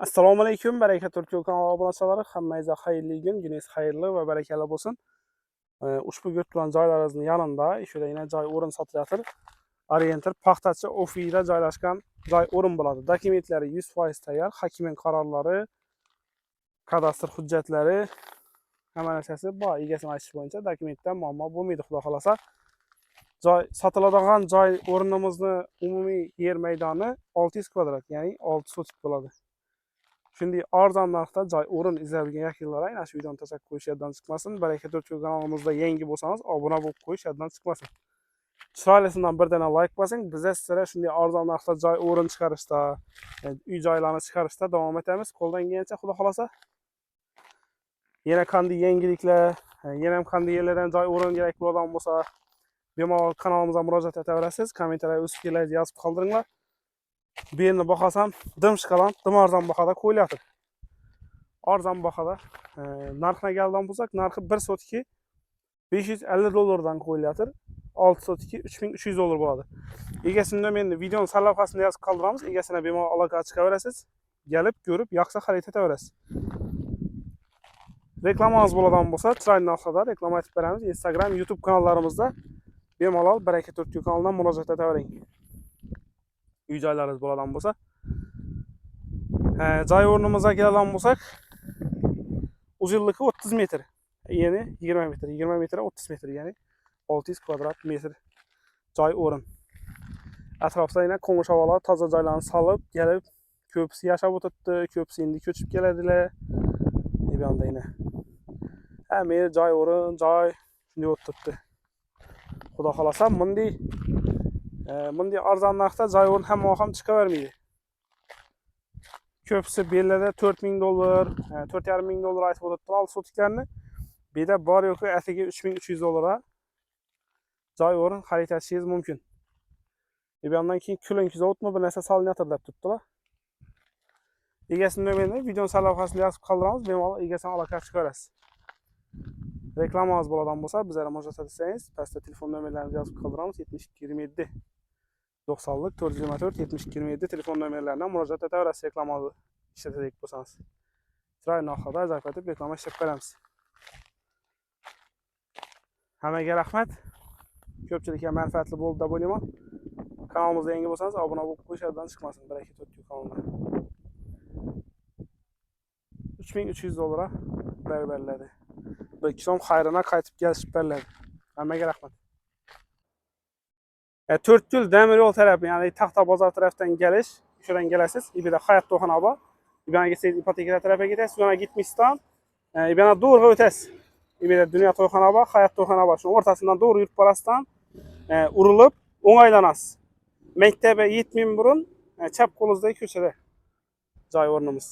Assalomu alaykum, Baraka Turkiya kanali obunachilari, hammangizga xayrli kun, kuningiz xayrli va barakali bo'lsin. Ushbu yurtlan joylarimizning yanında ishida joy o'rin sotilayotir. Orientir paxtachi ofisida joylashgan joy o'rin bo'ladi. Dokumentlari 100% tayyor, hakimning qarorlari, kadastr hujjatlari, hamma narsasi bor. Egasini aytish bo'yicha dokumentdan muammo bo'lmaydi, xudo xolasa. Joy sotiladigan joy o'rnimizni umumiy yer maydoni 600 kvadrat, ya'ni 6 sotik bo'ladi. Shunday arzon narxda joy o'rin izlagan vakillar aynan shu videoni tashlab qo'yish yoddan chiqmasin. Baraka Turkiya kanalimizda yangi bo'lsangiz, obuna bo'lib qo'yish yoddan chiqmasin. Chiroylisidan bir dana like bosing. Biz sizlarga shunday arzon narxda joy o'rin chiqarishda, uy joylarni chiqarishda davom etamiz. Qo'ldan kelgancha xudo xolasa. Yana qanday yangiliklar, yana ham qanday yerlardan joy o'rin kerak bo'ladigan bo'lsa, bemalol kanalimizga murojaat etaverasiz. Kommentariyga o'z fikrlaringizni yozib qoldiringlar. Bu yerni bahosam dimshqalan, arzon bahada qo'yilyapti. Arzon bahada narxga kelgan bo'lsak, narxi 1 sotki 550 dollardan qo'yilyapti. 6 sotki 3300 dollar bo'ladi. Egasini meni videoning sarlavhasini yozib qoldiramiz. Egasini bemalol aloqa chiqaverasiz. Kelib, ko'rib, yoqsa xarid etaverasiz. Reklamangiz bo'ladigan bo'lsa, chiroyli narxda reklama aytib beramiz. Instagram, YouTube kanallarimizda bemalol Baraka Turkiya kanalidan murojaat etavering. Uy joylaringiz bo'ladigan bo'lsa, joy o'rnimizga keladigan bo'lsak, uzunligi 30 metr, ya'ni 20 metr, 20 metr 30 metr, ya'ni 600 kvadrat metr joy o'rin. Atrofda yana qo'ng'ish havolar, toza joylarni solib, kelib, ko'pisi yashab o'tibdi, ko'pisi endi ko'chib keladilar. Bu yoqda yana hamma joy o'rin, joy shunday o'tibdi. Xudo xolasa, bunday arzon narxda joy o'rin ham chiqavermaydi. Ko'pisi bellarda 4000 dollar, 4500 dollar aytib o'tibdi al sotiklarni. Beda bor yo'qi atiga 3300 dollarga joy o'rin xarid etishingiz mumkin. Bu yoqdan keyin kulingiz o'tmi bir narsa solinyapti deb turibdilar. Egasini meni video sarlavhasini yozib qoldiramiz, bemalol egasini aloqa chiqarasiz. Reklamangiz bo'ladigan bo'lsa, bizlarga murojaat etsangiz, pastda telefon nomerlarini yozib qoldiramiz. 7227 90lik 424 7227 telefon nomerlaridan murojaat etaverasiz reklamangizni ishlatadigan bo'lsangiz. Chiroyli narxda ajoyib etib reklama ishlab beramiz. Hammaga rahmat. Ko'pchilikga manfaatli bo'ldi deb o'ylayman. Kanalimizga yangi bo'lsangiz, obuna bo'lib qo'yishdan chiqmasin. Baraka Turkiya kanaliga. 3300 dollarga beriladi. Bir kisom xayrına qaytib kelishib beriladi. Hammaga rahmat. 4 yil demir yo'l tarafi, ya'ni Taxta bozor tarafdan kelish, shundan kelasiz. İbida Hayat to'xona bor. İbana gitseniz ipoteka tarafiga ketasiz, yana gitmisdan, ibana doğru o'tasiz. İbida Dunyo to'xona bor, Hayat to'xona bor. Shu o'rtasidan doğru yurib borasdan, urilib, o'ngaylanasiz. Maktabga yetmay burun, chap qo'lingizdagi ko'chada joy o'rnimiz.